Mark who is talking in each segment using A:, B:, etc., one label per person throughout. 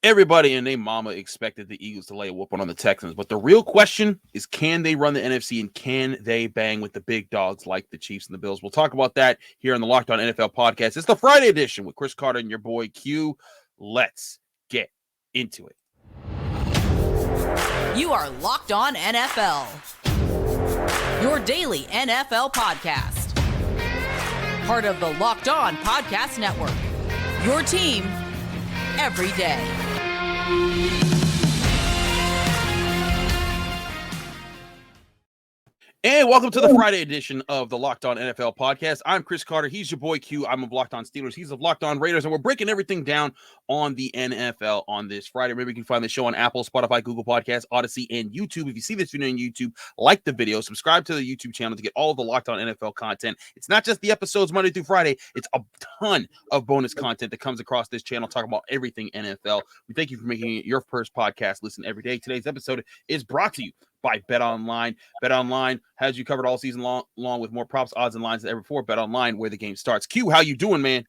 A: Everybody and their mama expected the Eagles to lay a whooping on the Texans, but the real question is, can they run the NFC and can they bang with the big dogs like the Chiefs and the Bills? We'll talk about that here on the Locked On NFL podcast. It's the Friday edition with Chris Carter and your boy Q. Let's get into it.
B: You are Locked On NFL, your daily NFL podcast. Part of the Locked On Podcast Network, your team every day.
A: And welcome to the Friday edition of the Locked On NFL podcast. I'm Chris Carter. He's your boy Q. I'm of Locked On Steelers. He's of Locked On Raiders. And we're breaking everything down on the NFL on this Friday. Remember, you can find the show on Apple, Spotify, Google Podcasts, Odyssey, and YouTube. If you see this video on YouTube, like the video, subscribe to the YouTube channel to get all of the Locked On NFL content. It's not just the episodes Monday through Friday. It's a ton of bonus content that comes across this channel talking about everything NFL. We thank you for making it your first podcast listen every day. Today's episode is brought to you by BetOnline. BetOnline has you covered all season long with more props, odds, and lines than ever before. BetOnline, where the game starts. Q, how you doing, man?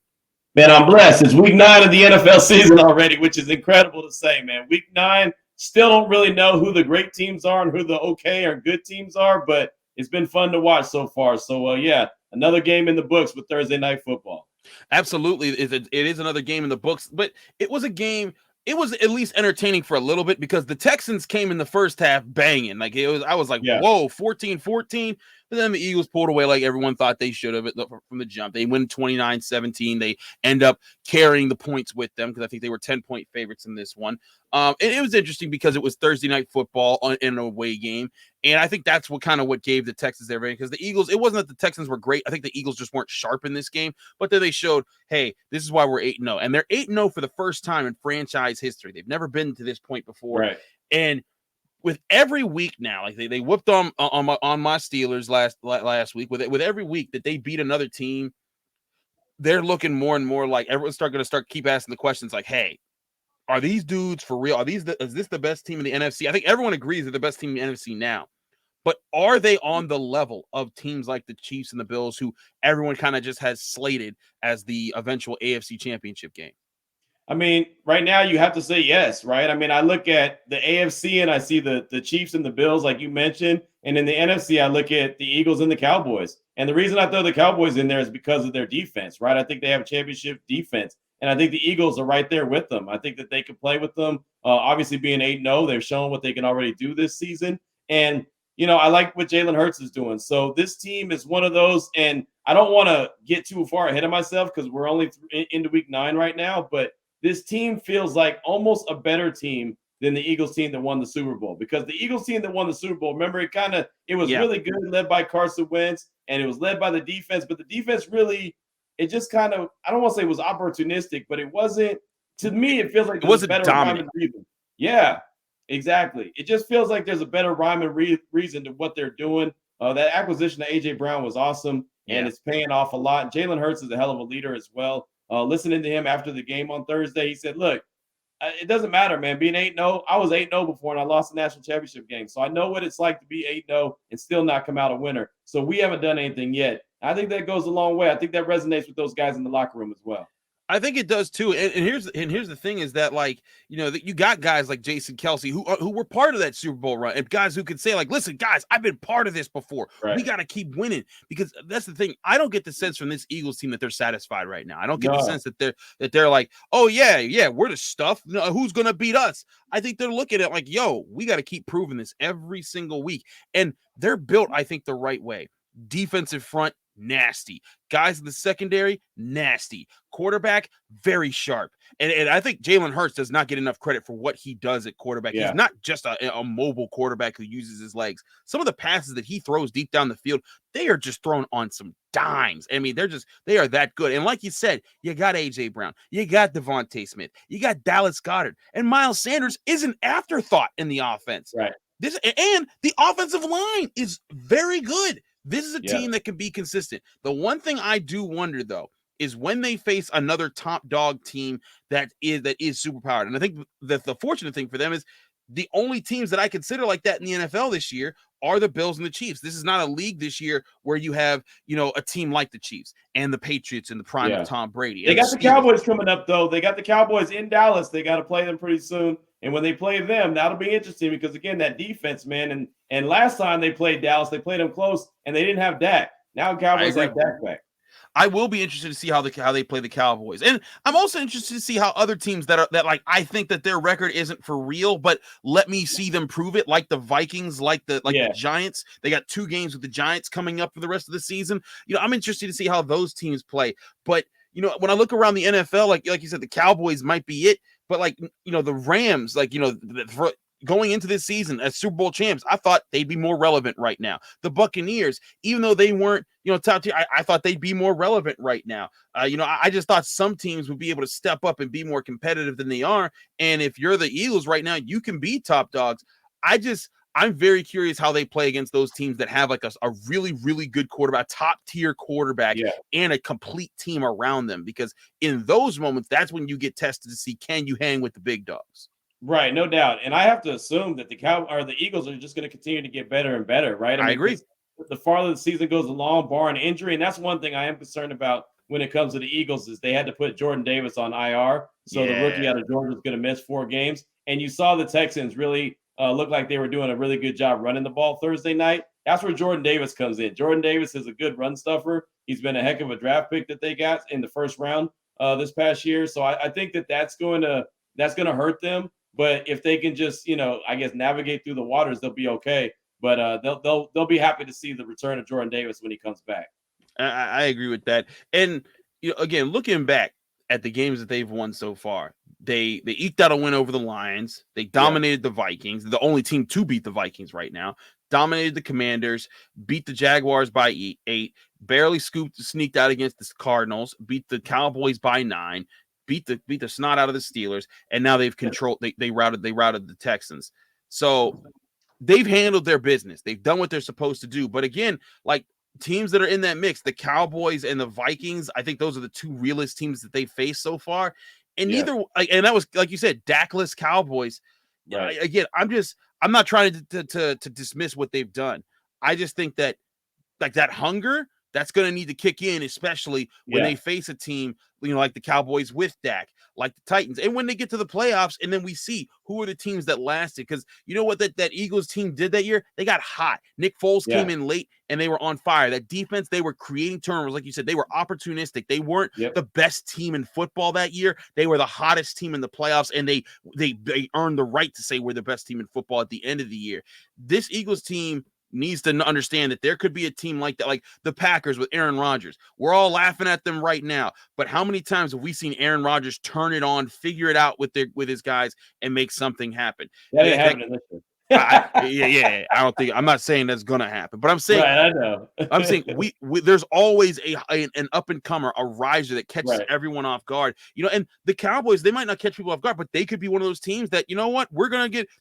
C: Man, I'm blessed. It's week 9 of the NFL season already, which is incredible to say, man. Week 9, still don't really know who the great teams are and who the okay or good teams are, but it's been fun to watch so far. So, yeah, another game in the books with Thursday Night Football.
A: Absolutely. It is another game in the books, but it was a game. It was at least entertaining for a little bit because the Texans came in the first half banging. I was like, whoa, 14-14. But then the Eagles pulled away like everyone thought they should have from the jump. They win 29-17. They end up carrying the points with them because I think they were 10-point favorites in this one. And it was interesting because it was Thursday Night Football in an away game. And I think that's what gave the Texans their advantage, because the Eagles, it wasn't that the Texans were great. I think the Eagles just weren't sharp in this game, but then they showed, hey, this is why we're 8-0. And they're 8-0 for the first time in franchise history. They've never been to this point before.
C: Right.
A: And with every week now, like they whooped on my Steelers last week. With every week that they beat another team, they're looking more and more like everyone's going to keep asking the questions like, hey, are these dudes for real? Is this the best team in the NFC? I think everyone agrees they're the best team in the NFC now. But are they on the level of teams like the Chiefs and the Bills, who everyone kind of just has slated as the eventual AFC Championship game?
C: I mean, right now you have to say yes, right? I mean, I look at the AFC and I see the Chiefs and the Bills, like you mentioned. And in the NFC, I look at the Eagles and the Cowboys. And the reason I throw the Cowboys in there is because of their defense, right? I think they have a championship defense. And I think the Eagles are right there with them. I think that they could play with them. Obviously, being 8-0, they've shown what they can already do this season. And, I like what Jalen Hurts is doing. So this team is one of those. And I don't want to get too far ahead of myself because we're only into week 9 right now. But this team feels like almost a better team than the Eagles team that won the Super Bowl, because the Eagles team that won the Super Bowl, remember, it was really good, led by Carson Wentz, and it was led by the defense, but the defense really, it just I don't want to say it was opportunistic, but it wasn't, to me, it feels like
A: it wasn't
C: better
A: dominant.
C: reason. Yeah, exactly. It just feels like there's a better rhyme and reason to what they're doing. That acquisition of A.J. Brown was awesome, and it's paying off a lot. Jalen Hurts is a hell of a leader as well. Listening to him after the game on Thursday, he said, look, it doesn't matter, man. Being 8-0, I was 8-0 before, and I lost the national championship game. So I know what it's like to be 8-0 and still not come out a winner. So we haven't done anything yet. I think that goes a long way. I think that resonates with those guys in the locker room as well.
A: I think it does too. And here's the thing is that, like, that you got guys like Jason Kelce who were part of that Super Bowl run, and guys who could say, like, listen, guys, I've been part of this before. Right. We got to keep winning, because that's the thing. I don't get the sense from this Eagles team that they're satisfied right now. I don't get the sense that they're like, oh yeah, we're the stuff. No, who's going to beat us? I think they're looking at it like, yo, we got to keep proving this every single week. And they're built, I think, the right way. Defensive front, nasty. Guys in the secondary, nasty. Quarterback, very sharp. And I think Jalen Hurts does not get enough credit for what he does at quarterback. Yeah. He's not just a mobile quarterback who uses his legs. Some of the passes that he throws deep down the field, they are just thrown on some dimes. I mean, they are that good. And like you said, you got A.J. Brown, you got Devontae Smith, you got Dallas Goedert, and Miles Sanders is an afterthought in the offense.
C: Right.
A: And the offensive line is very good. This is a team that can be consistent. The one thing I do wonder, though, is when they face another top dog team that is superpowered. And I think that the fortunate thing for them is the only teams that I consider like that in the NFL this year are the Bills and the Chiefs. This is not a league this year where you have, a team like the Chiefs and the Patriots in the prime of Tom Brady.
C: They got the Cowboys coming up, though. They got the Cowboys in Dallas. They got to play them pretty soon. And when they play them, that'll be interesting because, again, that defense, man. And last time they played Dallas, they played them close, and they didn't have Dak. Now Cowboys have Dak back.
A: I will be interested to see how they play the Cowboys, and I'm also interested to see how other teams that I think that their record isn't for real, but let me see them prove it. Like the Vikings, like the Giants. They got 2 games with the Giants coming up for the rest of the season. I'm interested to see how those teams play. But when I look around the NFL, like you said, the Cowboys might be it, but the Rams, going into this season as Super Bowl champs, I thought they'd be more relevant right now. The Buccaneers, even though they weren't, top tier, I thought they'd be more relevant right now. I just thought some teams would be able to step up and be more competitive than they are. And if you're the Eagles right now, you can be top dogs. I'm very curious how they play against those teams that have a really, really good quarterback, top tier quarterback, and a complete team around them. Because in those moments, that's when you get tested to see, can you hang with the big dogs?
C: Right, no doubt. And I have to assume that the Eagles are just going to continue to get better and better, right?
A: I agree.
C: The farther the season goes along, barring injury, and that's one thing I am concerned about when it comes to the Eagles is they had to put Jordan Davis on IR. So the rookie out of Georgia is going to miss 4 games. And you saw the Texans really look like they were doing a really good job running the ball Thursday night. That's where Jordan Davis comes in. Jordan Davis is a good run stuffer. He's been a heck of a draft pick that they got in the first round this past year. So I think that's going to hurt them. But if they can just, navigate through the waters, they'll be okay. But they'll be happy to see the return of Jordan Davis when he comes back.
A: I agree with that. And again, looking back at the games that they've won so far, they eked out a win over the Lions. They dominated the Vikings. They're the only team to beat the Vikings right now. Dominated the Commanders. Beat the Jaguars by 8. Barely sneaked out against the Cardinals. Beat the Cowboys by 9. Beat the snot out of the Steelers, and now they've controlled. They routed the Texans. So they've handled their business. They've done what they're supposed to do. But again, teams that are in that mix, the Cowboys and the Vikings, I think those are the 2 realest teams that they've faced so far. And and that was, like you said, Dakless Cowboys.
C: Right.
A: Again, I'm not trying to dismiss what they've done. I just think that that hunger, that's going to need to kick in, especially when they face a team, like the Cowboys with Dak, like the Titans. And when they get to the playoffs, and then we see who are the teams that lasted. Because you know what that Eagles team did that year? They got hot. Nick Foles came in late, and they were on fire. That defense, they were creating turnovers. Like you said, they were opportunistic. They weren't the best team in football that year. They were the hottest team in the playoffs, and they earned the right to say we're the best team in football at the end of the year. This Eagles team needs to understand that there could be a team like that, like the Packers with Aaron Rodgers. We're all laughing at them right now, but how many times have we seen Aaron Rodgers turn it on, figure it out with his guys, and make something happen?
C: That ain't happening this year.
A: I'm not saying that's gonna happen, but I'm saying,
C: I know.
A: I'm saying we there's always an up and comer, a riser that catches everyone off guard. And the Cowboys, they might not catch people off guard, but they could be one of those teams that, what,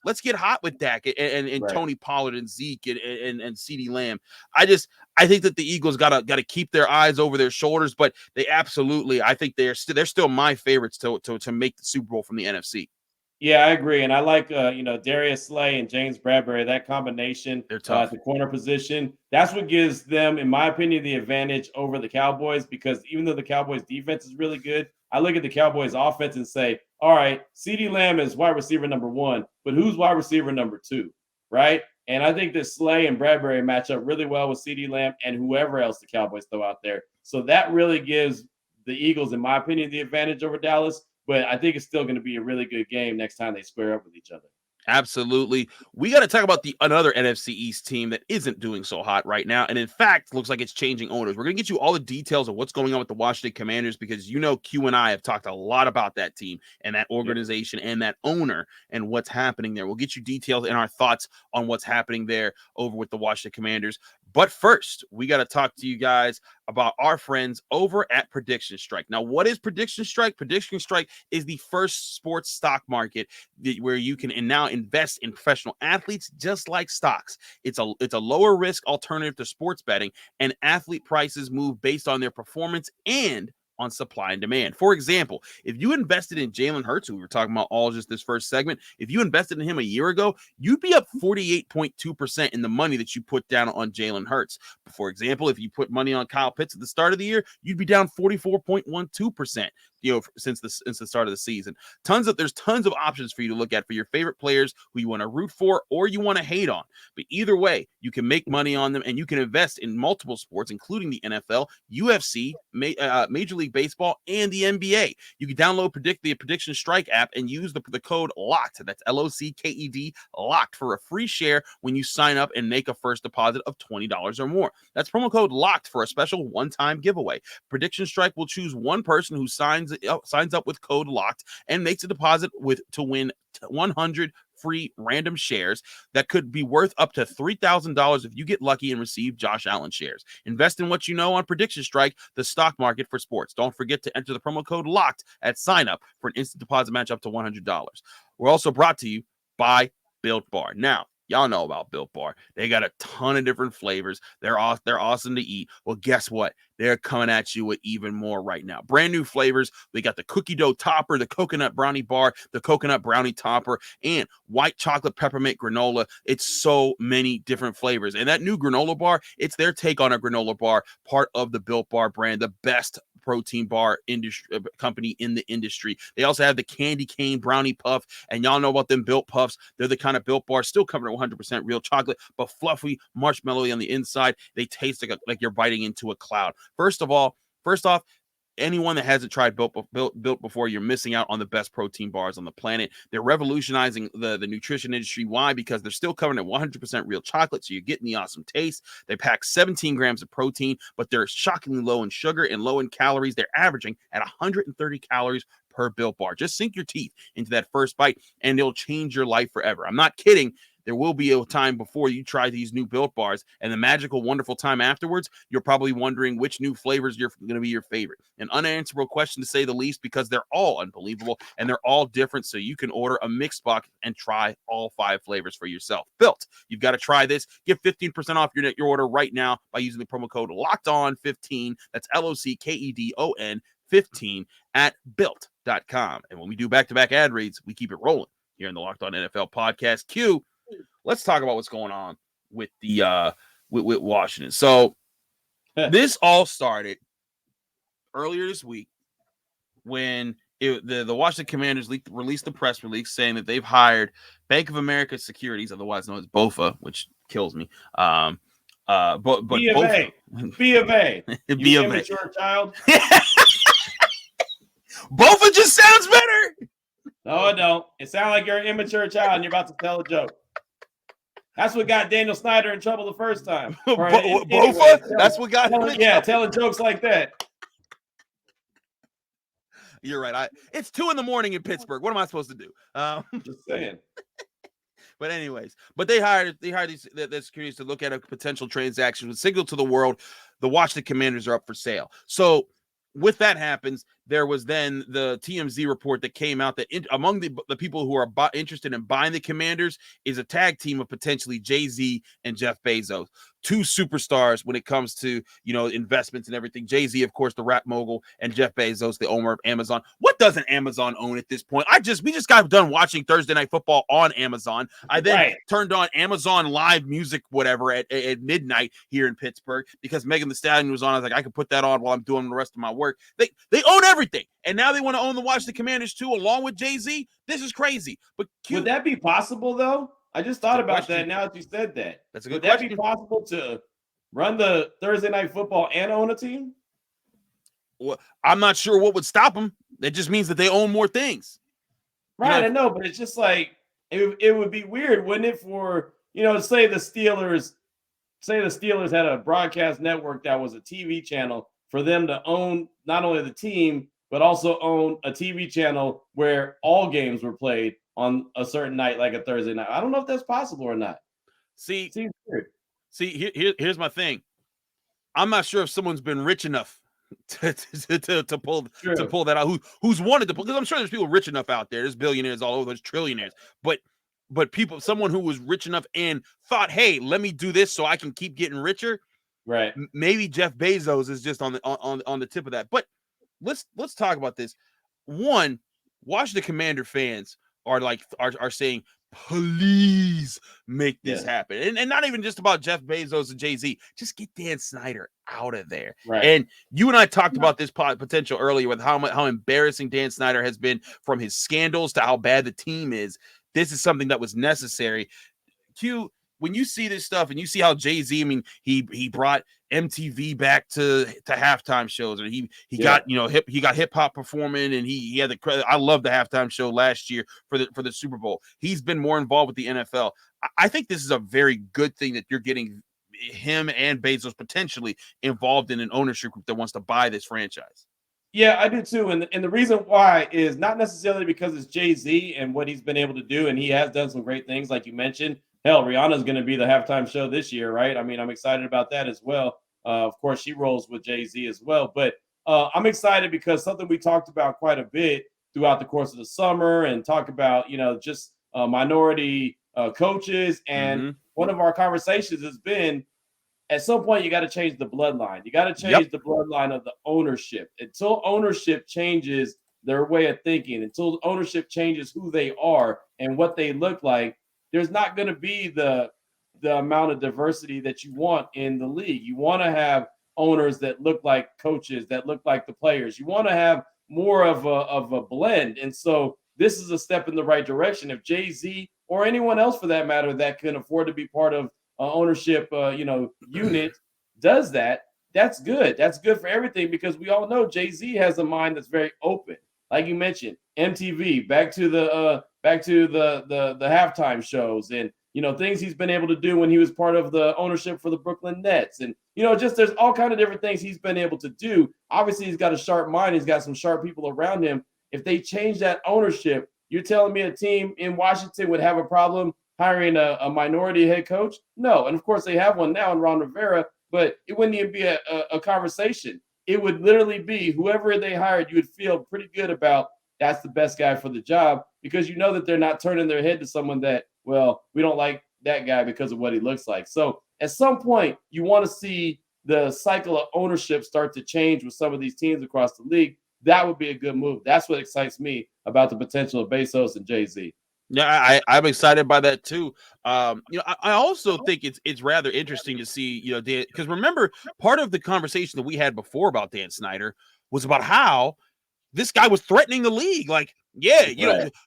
A: let's get hot with Dak and Tony Pollard and Zeke and CeeDee Lamb. I think that the Eagles gotta keep their eyes over their shoulders, but they absolutely, I think they're still my favorites to make the Super Bowl from the NFC.
C: Yeah, I agree. And I like, Darius Slay and James Bradbury, that combination
A: at the
C: corner position. That's what gives them, in my opinion, the advantage over the Cowboys, because even though the Cowboys defense is really good, I look at the Cowboys offense and say, all right, CeeDee Lamb is wide receiver number 1, but who's wide receiver number 2, right? And I think that Slay and Bradbury match up really well with CeeDee Lamb and whoever else the Cowboys throw out there. So that really gives the Eagles, in my opinion, the advantage over Dallas. But I think it's still going to be a really good game next time they square up with each other.
A: Absolutely. We got to talk about another NFC East team that isn't doing so hot right now. And in fact, looks like it's changing owners. We're going to get you all the details of what's going on with the Washington Commanders, because Q and I have talked a lot about that team and that organization and that owner and what's happening there. We'll get you details and our thoughts on what's happening there over with the Washington Commanders. But first, we got to talk to you guys about our friends over at Prediction Strike. Now, what is Prediction Strike? Prediction Strike is the first sports stock market where you can now invest in professional athletes just like stocks. It's a lower risk alternative to sports betting, and athlete prices move based on their performance and on supply and demand. For example, if you invested in Jalen Hurts, who we were talking about all just this first segment, if you invested in him a year ago, you'd be up 48.2% in the money that you put down on Jalen Hurts. For example, if you put money on Kyle Pitts at the start of the year, you'd be down 44.12%. Since the start of the season. There's tons of options for you to look at for your favorite players who you want to root for or you want to hate on. But either way, you can make money on them and you can invest in multiple sports, including the NFL, UFC, Major League Baseball, and the NBA. You can download the Prediction Strike app and use the code LOCKED. That's LOCKED, LOCKED, for a free share when you sign up and make a first deposit of $20 or more. That's promo code LOCKED for a special one-time giveaway. Prediction Strike will choose one person who signs up with code LOCKED and makes a deposit to win 100 free random shares that could be worth up to $3,000 if you get lucky and receive Josh Allen shares. Invest in what you know on Prediction Strike, the stock market for sports. Don't forget to enter the promo code LOCKED at sign up for an instant deposit match up to $100. We're also brought to you by Built Bar. Now, y'all know about Built Bar. They got a ton of different flavors. They're awesome to eat. Well, guess what? They're coming at you with even more right now. Brand new flavors. We got the cookie dough topper, the coconut brownie bar, the coconut brownie topper, and white chocolate peppermint granola. It's so many different flavors. And that new granola bar, it's their take on a granola bar, part of the Built Bar brand, the best protein bar industry company in the industry. They also have the candy cane brownie puff, and y'all know about them Built Puffs. They're the kind of Built Bar still covered in 100% real chocolate, but fluffy, marshmallowy on the inside. They taste like you're biting into a cloud. First off, anyone that hasn't tried Built before, you're missing out on the best protein bars on the planet. They're revolutionizing the nutrition industry. Why? Because they're still covered in 100% real chocolate, so you're getting the awesome taste. They pack 17 grams of protein, but they're shockingly low in sugar and low in calories. They're averaging at 130 calories per Built Bar. Just sink your teeth into that first bite, and it'll change your life forever. I'm not kidding. There will be a time before you try these new Built Bars, and the magical, wonderful time afterwards, you're probably wondering which new flavors are going to be your favorite. An unanswerable question, to say the least, because they're all unbelievable, and they're all different, so you can order a mixed box and try all 5 flavors for yourself. Built. You've got to try this. Get 15% off your order right now by using the promo code LOCKEDON15. That's LOCKEDON 15 at Built.com. And when we do back-to-back ad reads, we keep it rolling here in the Locked On NFL podcast. Q. Let's talk about what's going on with the with Washington. So this all started earlier this week when the Washington Commanders released the press release saying that they've hired Bank of America Securities, otherwise known as BOFA, which kills me. But
C: B of A. B of A. You immature child.
A: BOFA just sounds better.
C: No, it don't. It sounds like you're an immature child and you're about to tell a joke. That's what got Daniel Snyder in trouble the first time.
A: BOFA? That's what got him in trouble.
C: Telling jokes like that.
A: You're right. It's 2 a.m. in Pittsburgh. What am I supposed to do?
C: Just saying.
A: But anyways, they hired these securities to look at a potential transaction with signal to the world. The Washington Commanders are up for sale. So with that happens, there was then the TMZ report that came out that among the people who are interested in buying the Commanders is a tag team of potentially Jay-Z and Jeff Bezos, 2 superstars when it comes to, investments and everything. Jay-Z, of course, the rap mogul, and Jeff Bezos, the owner of Amazon. What doesn't Amazon own at this point? We just got done watching Thursday Night Football on Amazon. I then turned on Amazon Live Music, whatever, at midnight here in Pittsburgh because Megan Thee Stallion was on. I was like, I could put that on while I'm doing the rest of my work. They own everything, and now they want to own the Washington Commanders too, along with Jay-Z. This is crazy. But
C: would that be possible though? I just thought about that now that you said that.
A: That's a good
C: question.
A: Would
C: that be possible to run the Thursday Night Football and own a team?
A: Well, I'm not sure what would stop them. That just means that they own more things.
C: Right, I know, but it's just like it would be weird, wouldn't it? For say the Steelers had a broadcast network that was a TV channel, for them to own not only the team but also own a TV channel where all games were played on a certain night, like a Thursday night. I don't know if that's possible or not.
A: Here's my thing. I'm not sure if someone's been rich enough to pull that out. Who's wanted to pull? Because I'm sure there's people rich enough out there. There's billionaires all over. There's trillionaires. But someone who was rich enough and thought, hey, let me do this so I can keep getting richer.
C: Right.
A: Maybe Jeff Bezos is just on the tip of that. But let's talk about this. One, Washington Commander fans are saying, please make this happen. And not even just about Jeff Bezos and Jay-Z. Just get Dan Snyder out of there.
C: Right.
A: And you and I talked about this potential earlier with how embarrassing Dan Snyder has been, from his scandals to how bad the team is. This is something that was necessary. Q, when you see this stuff and you see how Jay-Z, I mean, he brought MTV back to halftime shows, or he got, he got hip hop performing, and he had the credit. I love the halftime show last year for the Super Bowl. He's been more involved with the NFL. I think this is a very good thing that you're getting him and Bezos potentially involved in an ownership group that wants to buy this franchise.
C: Yeah, I do too. And the reason why is not necessarily because it's Jay-Z and what he's been able to do, and he has done some great things, like you mentioned. Hell, Rihanna's going to be the halftime show this year, right? I mean, I'm excited about that as well. Of course, she rolls with Jay-Z as well. But I'm excited because something we talked about quite a bit throughout the course of the summer, and talk about, just minority coaches. And one of our conversations has been, at some point, you got to change the bloodline. You got to change the bloodline of the ownership. Until ownership changes their way of thinking, until ownership changes who they are and what they look like, there's not going to be the amount of diversity that you want in the league. You want to have owners that look like coaches, that look like the players. You want to have more of a blend. And so this is a step in the right direction. If Jay-Z, or anyone else for that matter, that can afford to be part of ownership, unit, does that, that's good. That's good for everything, because we all know Jay-Z has a mind that's very open. Like you mentioned, MTV, back to the halftime shows, and things he's been able to do when he was part of the ownership for the Brooklyn Nets, and just there's all kind of different things he's been able to do. Obviously, he's got a sharp mind. He's got some sharp people around him. If they change that ownership, you're telling me a team in Washington would have a problem hiring a minority head coach? No. And of course, they have one now in Ron Rivera, but it wouldn't even be a conversation. It would literally be whoever they hired, you would feel pretty good about, that's the best guy for the job, because that they're not turning their head to someone that, well, we don't like that guy because of what he looks like. So at some point, you want to see the cycle of ownership start to change with some of these teams across the league. That would be a good move. That's what excites me about the potential of Bezos and Jay-Z.
A: Yeah, I'm excited by that too. I also think it's rather interesting to see, Dan, because remember, part of the conversation that we had before about Dan Snyder was about how this guy was threatening the league. Like,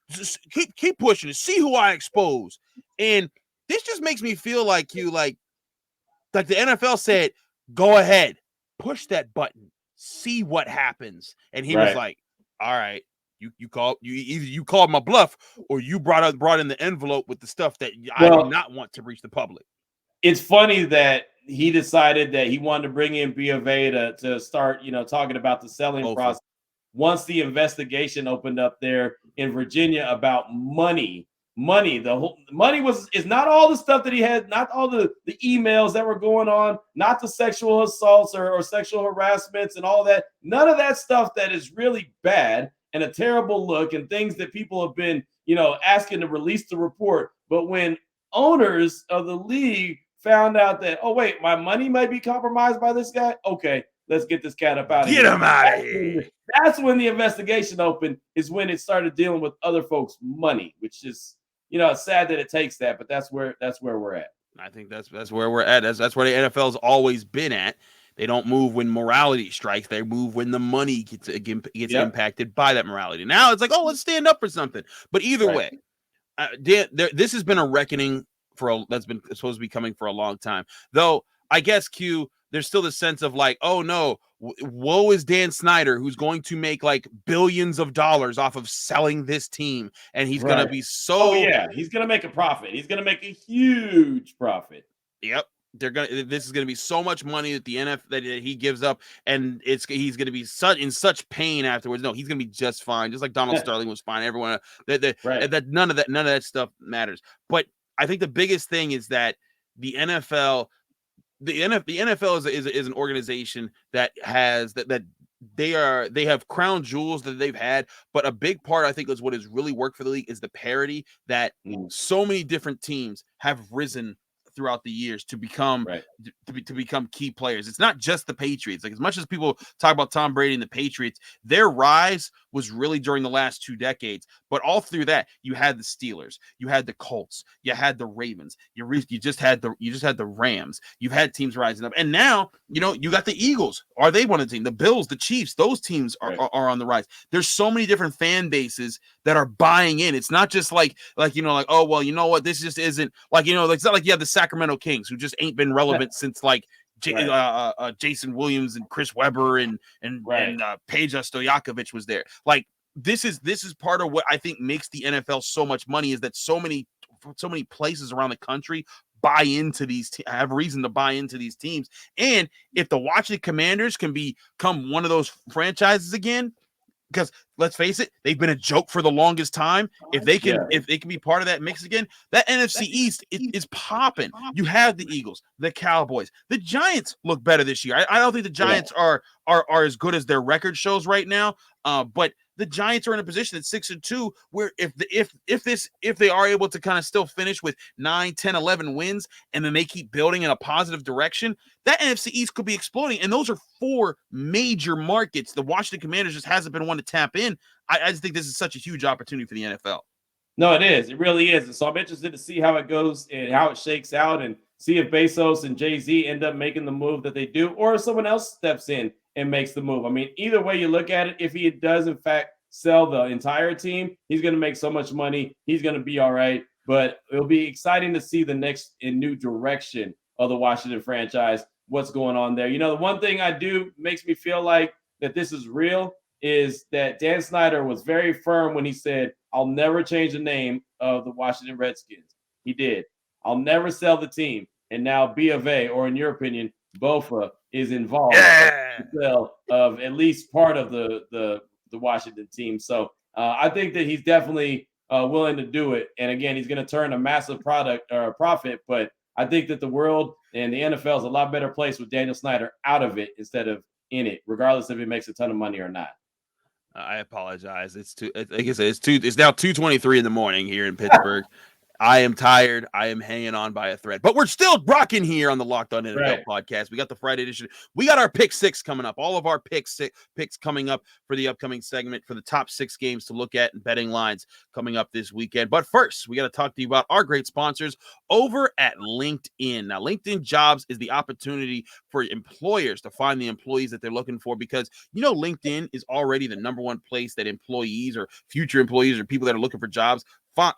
A: just keep pushing it, see who I expose. And this just makes me feel like like the NFL said, go ahead, push that button, see what happens. And he was like, all right. You called my bluff, or you brought in the envelope with the stuff that I did not want to reach the public.
C: It's funny that he decided that he wanted to bring in B of A to start, talking about the selling process. Once the investigation opened up there in Virginia about money, the whole money is not all the stuff that he had, not all the emails that were going on, not the sexual assaults or sexual harassments and all that. None of that stuff that is really bad and a terrible look, and things that people have been, asking to release the report. But when owners of the league found out that, oh, wait, my money might be compromised by this guy. Okay, let's get this cat up out of here.
A: Get him out of here.
C: That's when the investigation opened, is when it started dealing with other folks' money, which is, it's sad that it takes that, but that's where we're at.
A: I think that's where we're at. That's where the NFL's always been at. They don't move when morality strikes. They move when the money gets impacted by that morality. Now it's like, oh, let's stand up for something. But either way, this has been a reckoning that's been supposed to be coming for a long time. Though I guess, Q, there's still the sense of like, oh no, woe is Dan Snyder, who's going to make like billions of dollars off of selling this team, and he's gonna be so.
C: Oh yeah, he's gonna make a profit. He's gonna make a huge profit.
A: Yep. This is going to be so much money that the NFL that he gives up, and he's going to be in such pain afterwards. No, he's going to be just fine, just like Donald Sterling was fine. Everyone that none of that stuff matters. But I think the biggest thing is that the NFL is an organization that has that they have crown jewels that they've had, but a big part, I think, is what has really worked for the league is the parity that so many different teams have risen throughout the years to become
C: right.
A: to become key players. It's not just the Patriots. Like, as much as people talk about Tom Brady and the Patriots, their rise was really during the last 2 decades. But all through that, you had the Steelers, you had the Colts, you had the Ravens, you just had the Rams. You've had teams rising up, and now you got the Eagles. Are they one of the teams? The Bills, the Chiefs, those teams are on the rise. There's so many different fan bases that are buying in. It's not just like oh well, you know what? This just isn't like it's not like you have the Sacramento Kings who just ain't been relevant since like Jason Williams and Chris Webber and Peja Stojakovic was there. Like this is part of what I think makes the NFL so much money, is that so many places around the country buy into these have reason to buy into these teams. And if the Washington Commanders can become one of those franchises again, because let's face it, they've been a joke for the longest time. If they can be part of that mix again, that NFC East is popping. You have the Eagles, the Cowboys, the Giants look better this year. I don't think the Giants are as good as their record shows right now. But the Giants are in a position at 6-2 where if they are able to kind of still finish with 9, 10, 11 wins, and then they keep building in a positive direction, that NFC East could be exploding. And those are 4 major markets. The Washington Commanders just hasn't been one to tap in. I just think this is such a huge opportunity for the NFL.
C: No, it is. It really is. And so I'm interested to see how it goes and how it shakes out, and see if Bezos and Jay-Z end up making the move that they do, or if someone else steps in and makes the move. I mean, either way you look at it, if he does in fact sell the entire team, he's going to make so much money. He's going to be all right. But it'll be exciting to see the next and new direction of the Washington franchise, what's going on there. The one thing I do makes me feel like that this is real is that Dan Snyder was very firm when he said, I'll never change the name of the Washington Redskins. He did. I'll never sell the team. And now B of A, or in your opinion, BOFA, is involved in the sale of at least part of the Washington team. So I think that he's definitely willing to do it. And again, he's going to turn a massive profit. But I think that the world and the NFL is a lot better place with Daniel Snyder out of it instead of in it, regardless if he makes a ton of money or not.
A: I apologize. It's now 2:23 in the morning here in Pittsburgh. I am tired. I am hanging on by a thread, but we're still rocking here on the Locked On NFL podcast. We got the Friday edition. We got our pick 6 coming up. All of our picks coming up for the upcoming segment for the top 6 games to look at and betting lines coming up this weekend. But first, we got to talk to you about our great sponsors over at LinkedIn. Now, LinkedIn Jobs is the opportunity for employers to find the employees that they're looking for, because LinkedIn is already the number one place that employees or future employees or people that are looking for jobs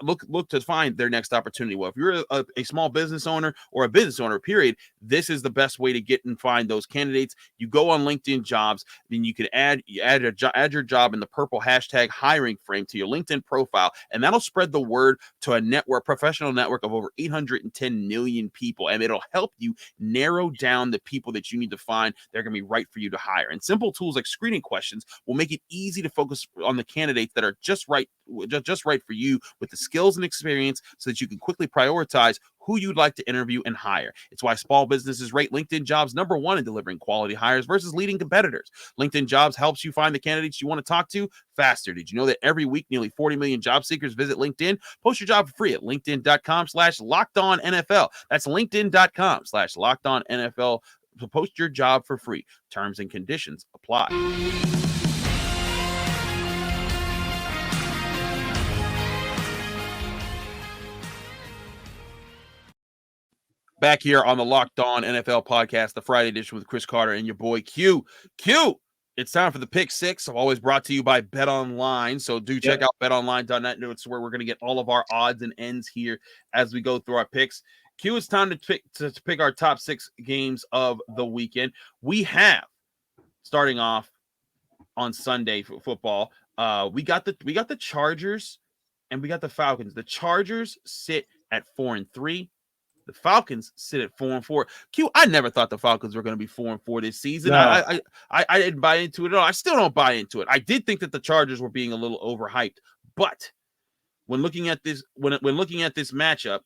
A: look to find their next opportunity. Well, if you're a small business owner or a business owner, period, this is the best way to get and find those candidates. You go on LinkedIn Jobs, then you can add your job in the purple hashtag hiring frame to your LinkedIn profile, and that'll spread the word to a professional network of over 810 million people, and it'll help you narrow down the people that you need to find. They're going to be right for you to hire. And simple tools like screening questions will make it easy to focus on the candidates that are just right for you, with the skills and experience, so that you can quickly prioritize who you'd like to interview and hire. It's why small businesses rate LinkedIn Jobs number 1 in delivering quality hires versus leading competitors. LinkedIn Jobs helps you find the candidates you want to talk to faster. Did you know that every week nearly 40 million job seekers visit LinkedIn? Post your job for free at linkedin.com/lockedonnfl. That's linkedin.com/lockedonnfl to post your job for free. Terms and conditions apply. Back here on the Locked On NFL podcast, the Friday edition with Chris Carter and your boy Q. It's time for the Pick 6. I'm always brought to you by Bet Online. So do check out betonline.net. It's where we're going to get all of our odds and ends here as we go through our picks. Q, it's time to pick our top 6 games of the weekend. We have, starting off on Sunday for football, we got the Chargers and we got the Falcons. The Chargers sit at 4-3. The Falcons sit at 4-4. Q, I never thought the Falcons were going to be 4-4 this season. No. I didn't buy into it at all. I still don't buy into it. I did think that the Chargers were being a little overhyped, but when looking at this matchup,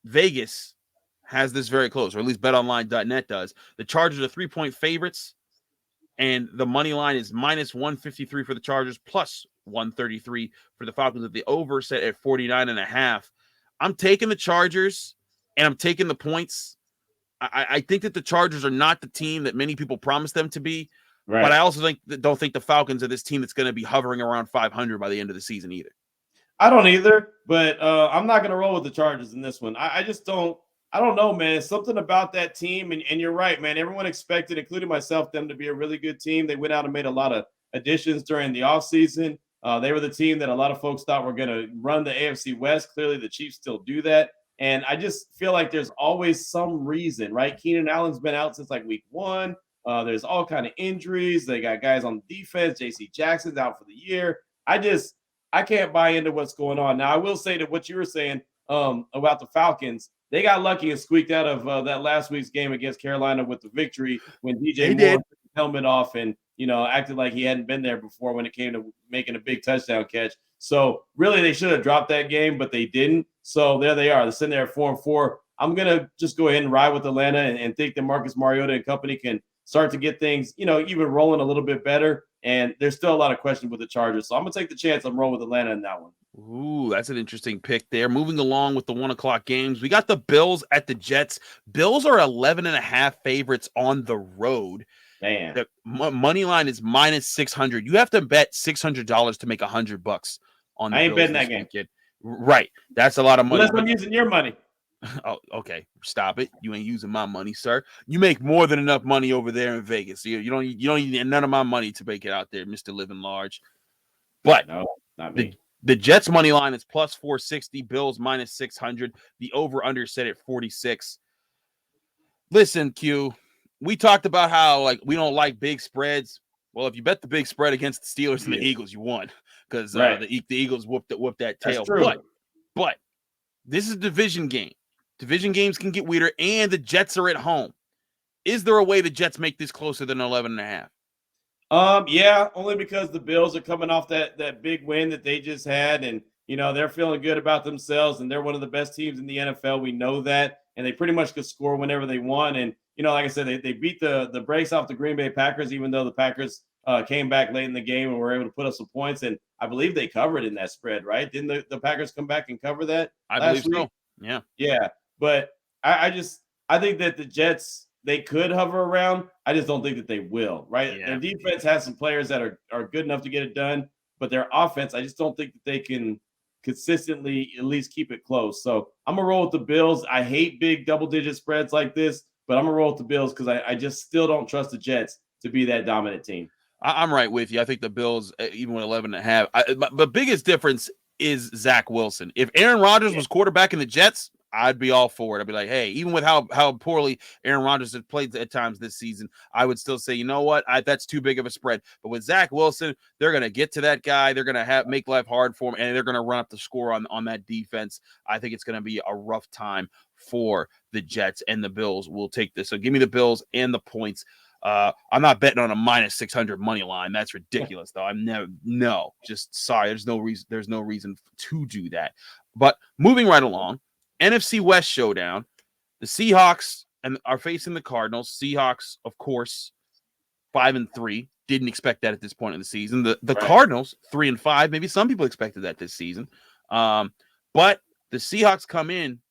A: Vegas has this very close, or at least betonline.net does. The Chargers are 3-point favorites, and the money line is -153 for the Chargers, plus 133 for the Falcons, with the over set at 49.5. I'm taking the Chargers. and I'm taking the points. I think that the Chargers are not the team that many people promised them to be. Right. But I also don't think the Falcons are this team that's going to be hovering around 500 by the end of the season either.
C: I don't either, but I'm not going to roll with the Chargers in this one. I just don't. I don't know, man. Something about that team, and you're right, man. Everyone expected, including myself, them to be a really good team. They went out and made a lot of additions during the offseason. They were the team that a lot of folks thought were going to run the AFC West. Clearly, the Chiefs still do that. And I just feel like there's always some reason, right? Keenan Allen's been out since like week 1. There's all kind of injuries. They got guys on defense. J.C. Jackson's out for the year. I can't buy into what's going on. Now, I will say that what you were saying about the Falcons, they got lucky and squeaked out of that last week's game against Carolina with the victory when DJ Moore took his helmet off and, acted like he hadn't been there before when it came to making a big touchdown catch. So really, they should have dropped that game, but they didn't. So there they are. They're sitting there at 4-4. I'm going to just go ahead and ride with Atlanta and think that Marcus Mariota and company can start to get things, even rolling a little bit better. And there's still a lot of questions with the Chargers. So I'm going to take the chance. I'm rolling with Atlanta in that one.
A: Ooh, that's an interesting pick there. Moving along with the 1:00 games, we got the Bills at the Jets. Bills are 11.5 favorites on the road.
C: Man,
A: the money line is -600. You have to bet $600 to make $100 on the
C: I ain't
A: Bills
C: betting that game.
A: Weekend. Right. That's a lot of money.
C: Unless I'm using your money.
A: Oh, okay. Stop it. You ain't using my money, sir. You make more than enough money over there in Vegas. You don't need none of my money to make it out there, Mr. Living Large. But
C: no, not me.
A: The Jets money line is +460, Bills -600. The over-under set at 46. Listen, Q, we talked about how we don't like big spreads. Well, if you bet the big spread against the Steelers and the Eagles, you won because the Eagles whooped that tail. But this is a division game. Division games can get weirder, and the Jets are at home. Is there a way the Jets make this closer than 11.5?
C: Yeah, only because the Bills are coming off that big win that they just had, and they're feeling good about themselves, and they're one of the best teams in the NFL. We know that, and they pretty much could score whenever they want. And like I said, they beat the brakes off the Green Bay Packers, even though the Packers came back late in the game and were able to put up some points. And I believe they covered in that spread, right? Didn't the Packers come back and cover that?
A: I believe so.
C: Yeah. But I think that the Jets, they could hover around. I just don't think that they will, right? Yeah. Their defense has some players that are good enough to get it done, but their offense, I just don't think that they can consistently at least keep it close. So I'm going to roll with the Bills. I hate big double-digit spreads like this, but I'm going to roll with the Bills because I just still don't trust the Jets to be that dominant team.
A: I'm right with you. I think the Bills, even with 11.5, the biggest difference is Zach Wilson. If Aaron Rodgers was quarterback in the Jets, I'd be all for it. I'd be like, hey, even with how poorly Aaron Rodgers has played at times this season, I would still say, you know what? That's too big of a spread. But with Zach Wilson, they're going to get to that guy. They're going to make life hard for him, and they're going to run up the score on that defense. I think it's going to be a rough time for the Jets, and the Bills will take this. So give me the Bills and the points. I'm not betting on a -600 money line. That's ridiculous, though. Just sorry. There's no reason to do that. But moving right along, NFC West showdown. The Seahawks are facing the Cardinals. Seahawks, of course, 5-3. Didn't expect that at this point in the season. The Cardinals, 3-5. Maybe some people expected that this season. But the Seahawks come in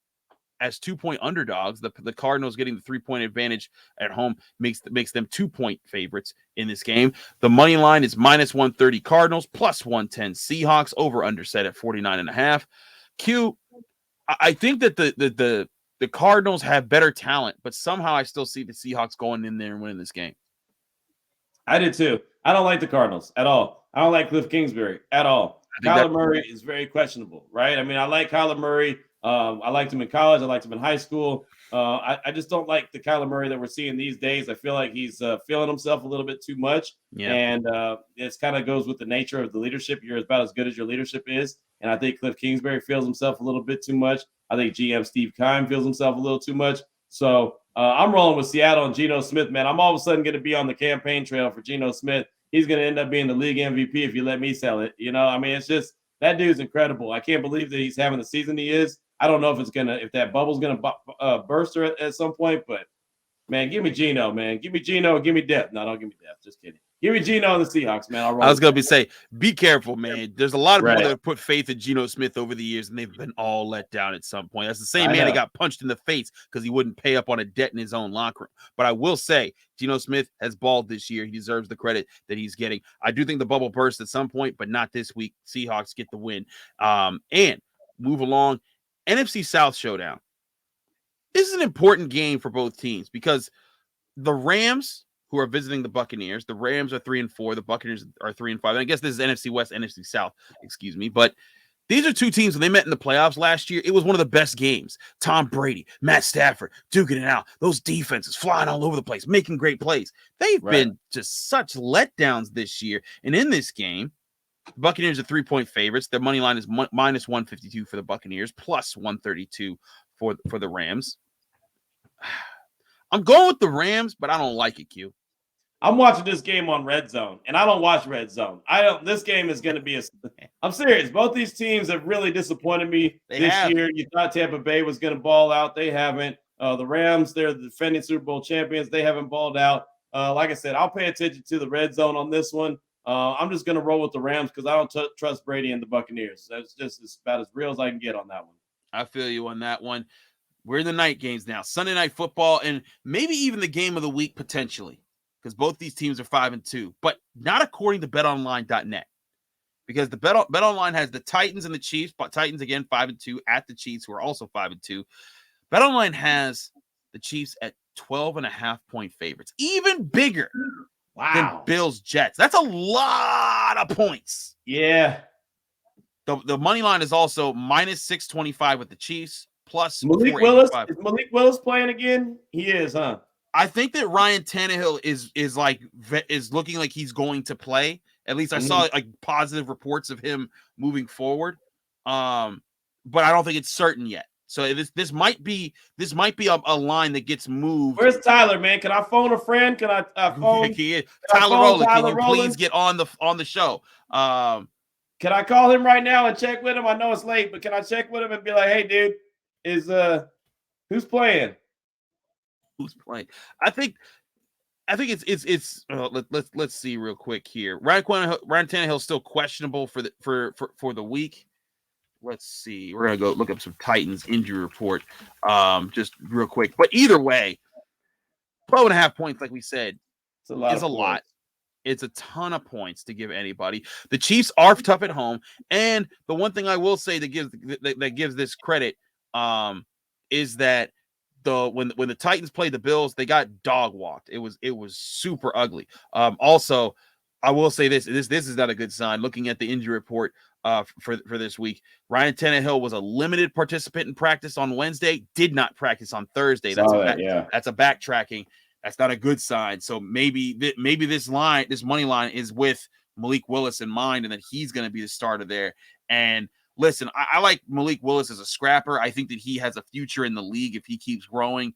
A: as 2-point underdogs. The Cardinals getting the 3-point advantage at home makes them 2-point favorites in this game. The money line is -130 Cardinals, +110 Seahawks, over under set at 49.5. Q, I think that the Cardinals have better talent, but somehow I still see the Seahawks going in there and winning this game.
C: I did too. I don't like the Cardinals at all. I don't like Cliff Kingsbury at all. Kyler Murray is very questionable, right? I mean, I like Kyler Murray. I liked him in college. I liked him in high school. I just don't like the Kyler Murray that we're seeing these days. I feel like he's feeling himself a little bit too much. Yeah. And it kind of goes with the nature of the leadership. You're about as good as your leadership is. And I think Cliff Kingsbury feels himself a little bit too much. I think GM Steve Keim feels himself a little too much. So I'm rolling with Seattle and Geno Smith, man. I'm all of a sudden going to be on the campaign trail for Geno Smith. He's going to end up being the league MVP if you let me sell it. I mean, it's just that dude's incredible. I can't believe that he's having the season he is. I don't know if that bubble's gonna burst at some point, but man, give me Geno, man. Give me Geno, give me depth. No, don't give me depth. Just kidding. Give me Geno and the Seahawks, man.
A: I was going to say, be careful, man. There's a lot of people
C: Right.
A: that have put faith in Geno Smith over the years, and they've been all let down at some point. That's the same
C: I
A: man
C: know.
A: that got punched in the face because he wouldn't pay up on a debt in his own locker room. But I will say, Geno Smith has balled this year. He deserves the credit that he's getting. I do think the bubble bursts at some point, but not this week. Seahawks get the win. And move along. NFC South showdown. This is an important game for both teams because the Rams, who are visiting the Buccaneers, the Rams are 3-4, the Buccaneers are 3-5. And I guess this is NFC West, NFC South, excuse me. But these are two teams when they met in the playoffs last year. It was one of the best games. Tom Brady, Matt Stafford, duking it out. Those defenses flying all over the place, making great plays. They've been just such letdowns this year. And in this game, the Buccaneers are 3-point favorites. Their money line is minus 152 for the Buccaneers, plus 132 for the Rams. I'm going with the Rams, but I don't like it, Q.
C: I'm watching this game on Red Zone, and I don't watch Red Zone. This game is going to be I'm serious. Both these teams have really disappointed me this year. You thought Tampa Bay was going to ball out. They haven't. The Rams, they're the defending Super Bowl champions. They haven't balled out. Like I said, I'll pay attention to the Red Zone on this one. I'm just going to roll with the Rams because I don't trust Brady and the Buccaneers. That's just about as real as I can get on that one.
A: I feel you on that one. We're in the night games now. Sunday Night Football, and maybe even the game of the week potentially, because both these teams are 5-2, but not according to betonline.net. Because the BetOnline has the Titans and the Chiefs, but Titans again 5-2 at the Chiefs, who are also 5-2. BetOnline has the Chiefs at 12.5-point favorites, even bigger than Bills Jets. That's a lot of points.
C: Yeah.
A: The money line is also minus 625 with the Chiefs, plus
C: Malik Willis. Is Malik Willis playing again? He is, huh?
A: I think that Ryan Tannehill is looking like he's going to play. At least I saw like positive reports of him moving forward. But I don't think it's certain yet. So this might be a line that gets moved.
C: Where's Tyler, man? Can I phone a friend? Can I phone
A: Tyler Rowland? Can you please get on the show?
C: Can I call him right now and check with him? I know it's late, but can I check with him and be like, "Hey, dude, who's playing?"
A: Who's playing? I think it's let's see real quick here. Ryan Tannehill is still questionable for the week. Let's see. We're gonna go look up some Titans injury report, just real quick. But either way, 12.5 points, like we said, is a lot. It's a ton of points to give anybody. The Chiefs are tough at home, and the one thing I will say that gives this credit, is that when the Titans played the Bills, they got dog walked. It was super ugly. Also, I will say this is not a good sign. Looking at the injury report for this week, Ryan Tannehill was a limited participant in practice on Wednesday. Did not practice on Thursday. That's a backtracking. That's not a good sign. So maybe this money line is with Malik Willis in mind, and that he's going to be the starter there. And listen, I like Malik Willis as a scrapper. I think that he has a future in the league if he keeps growing,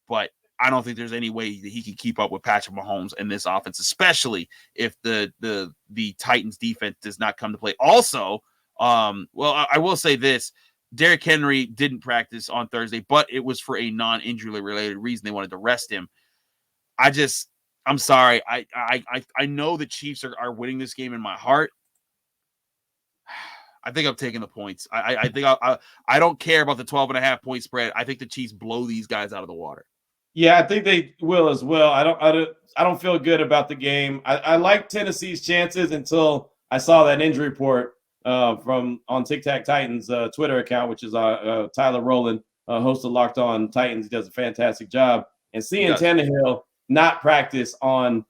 A: but I don't think there's any way that he can keep up with Patrick Mahomes in this offense, especially if the Titans defense does not come to play. Also, I will say this. Derrick Henry didn't practice on Thursday, but it was for a non-injury related reason. They wanted to rest him. I'm sorry. I know the Chiefs are winning this game in my heart. I think I'm taking the points. I think I don't care about the 12.5 point spread. I think the Chiefs blow these guys out of the water.
C: Yeah, I think they will as well. I don't feel good about the game. I like Tennessee's chances until I saw that injury report from on Tic Tac Titans Twitter account, which is Tyler Rowland, host of Locked On Titans. He does a fantastic job. And seeing Tannehill not practice on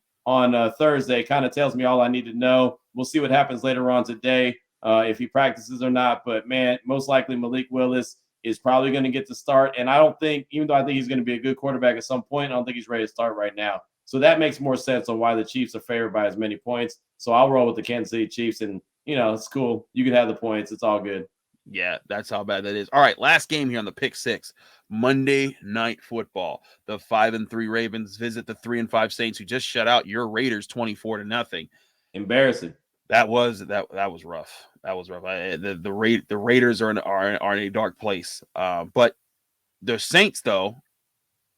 C: Thursday kind of tells me all I need to know. We'll see what happens later on today, if he practices or not. But, man, most likely Malik Willis is probably going to get the start. And I don't think, even though I think he's going to be a good quarterback at some point, I don't think he's ready to start right now. So that makes more sense on why the Chiefs are favored by as many points. So I'll roll with the Kansas City Chiefs, and, it's cool. You can have the points. It's all good.
A: Yeah, that's how bad that is. All right, last game here on the Pick Six, Monday Night Football. The 5-3 Ravens visit the 3-5 Saints, who just shut out your Raiders 24-0.
C: Embarrassing.
A: That was rough. That was rough. The Raiders are in a dark place. But the Saints, though,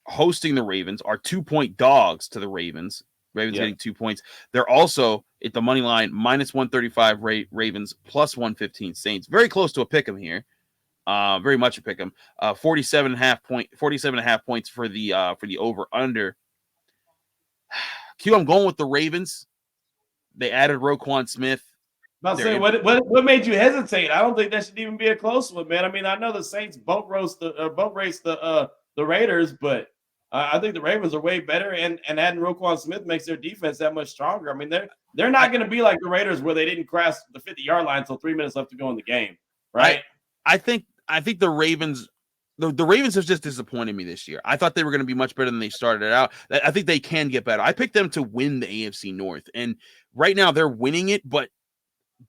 A: hosting the Ravens, are 2-point dogs to the Ravens. Ravens getting 2 points. They're also at the money line minus 135 Ravens, plus 115 Saints. Very close to a pick 'em here. Very much a pick 'em. 47.5 points for the over under. Q, I'm going with the Ravens. They added Roquan Smith.
C: I'll say what made you hesitate? I don't think that should even be a close one, man. I mean, I know the Saints boat race the Raiders, but I think the Ravens are way better, and adding Roquan Smith makes their defense that much stronger. I mean, they're not going to be like the Raiders where they didn't cross the 50-yard line until 3 minutes left to go in the game, right?
A: I think the Ravens. The Ravens have just disappointed me this year. I thought they were going to be much better than they started out. I think they can get better. I picked them to win the AFC North, and right now they're winning it, but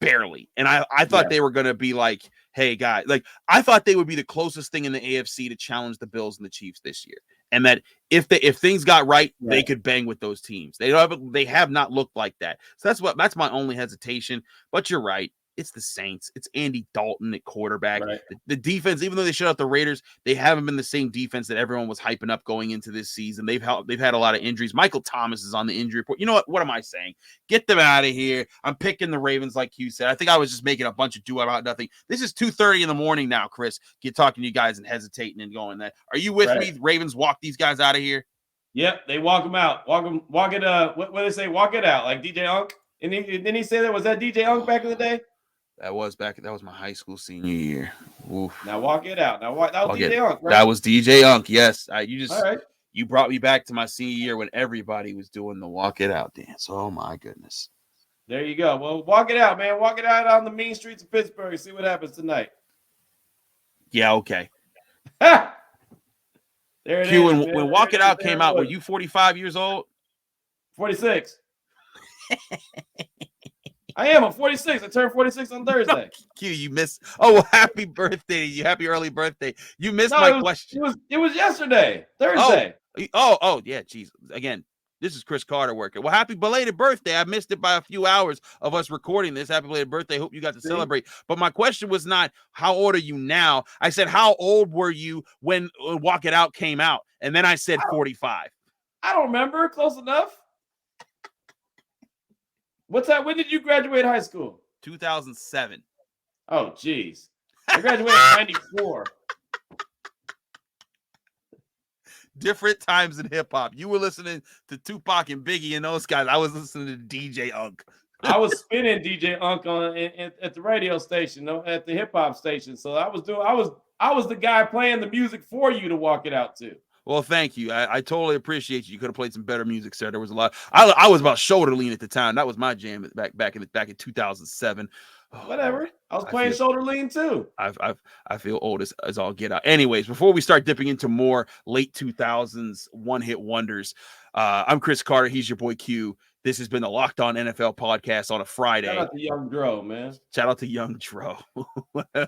A: barely. And I thought they were going to be like, hey, guys, like I thought they would be the closest thing in the AFC to challenge the Bills and the Chiefs this year, and that if things got right, they could bang with those teams. They have not looked like that. So that's my only hesitation. But you're right. It's the Saints. It's Andy Dalton at quarterback. Right. The defense, even though they shut out the Raiders, they haven't been the same defense that everyone was hyping up going into this season. They've had a lot of injuries. Michael Thomas is on the injury report. You know what? What am I saying? Get them out of here. I'm picking the Ravens, like you said. I think I was just making a bunch of do about nothing. This is 2:30 in the morning now, Chris. Get talking to you guys and hesitating and going that. Are you with me? Ravens walk these guys out of here.
C: Yep, they walk them out. Walk it. What do they say? Walk it out, like DJ Unk. And didn't he say that? Was that DJ Unk back in the day?
A: That was my high school senior year. Oof.
C: Now walk it out. That was DJ Unk, right?
A: That was DJ Unk. Yes.
C: All
A: You brought me back to my senior year when everybody was doing the walk it out dance. Oh my goodness.
C: There you go. Well, walk it out, man. Walk it out on the mean streets of Pittsburgh. See what happens tonight.
A: Yeah. Okay.
C: There it
A: Q,
C: is.
A: When Walk It Out came out, were you 45 years old?
C: 46. I am. I'm 46. I turned 46 on Thursday.
A: Q, you missed. Oh, well, happy birthday. You happy early birthday. You missed my question.
C: It was yesterday, Thursday.
A: Oh, yeah. Jeez. Again, this is Chris Carter working. Well, happy belated birthday. I missed it by a few hours of us recording this. Happy belated birthday. Hope you got to celebrate. But my question was not how old are you now? I said, how old were you when Walk It Out came out? And then I said 45.
C: I don't remember. Close enough. What's that? When did you graduate high school?
A: 2007.
C: Oh, geez. I graduated in 94.
A: Different times in hip hop. You were listening to Tupac and Biggie and those guys. I was listening to DJ Unk.
C: I was spinning DJ Unk at the radio station, at the hip hop station. So I was the guy playing the music for you to walk it out to.
A: Well, thank you. I totally appreciate you. You could have played some better music, sir. There was a lot. I was about shoulder lean at the time. That was my jam back in 2007. Oh,
C: whatever. I was playing shoulder lean too.
A: I feel old as all get out. Anyways, before we start dipping into more late 2000s one-hit wonders, I'm Chris Carter. He's your boy Q. This has been the Locked On NFL podcast on a Friday.
C: Shout out to Young Dro, man.
A: Shout out to Young Dro.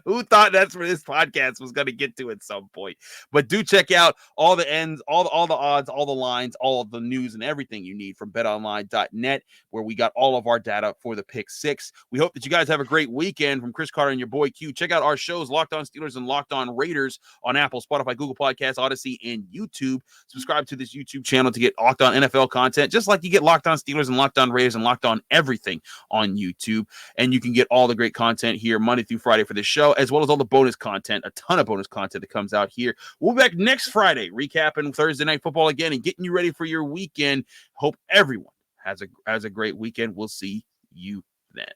A: Who thought that's where this podcast was going to get to at some point? But do check out all the ends, all the odds, all the lines, all of the news and everything you need from betonline.net, where we got all of our data for the Pick Six. We hope that you guys have a great weekend. From Chris Carter and your boy Q. Check out our shows, Locked On Steelers and Locked On Raiders, on Apple, Spotify, Google Podcasts, Odyssey, and YouTube. Subscribe to this YouTube channel to get Locked On NFL content, just like you get Locked On Steelers and Locked On Raiders and Locked On everything on YouTube. And you can get all the great content here Monday through Friday for this show, as well as all the bonus content, a ton of bonus content that comes out here. We'll be back next Friday, recapping Thursday Night Football again and getting you ready for your weekend. Hope everyone has a great weekend. We'll see you then.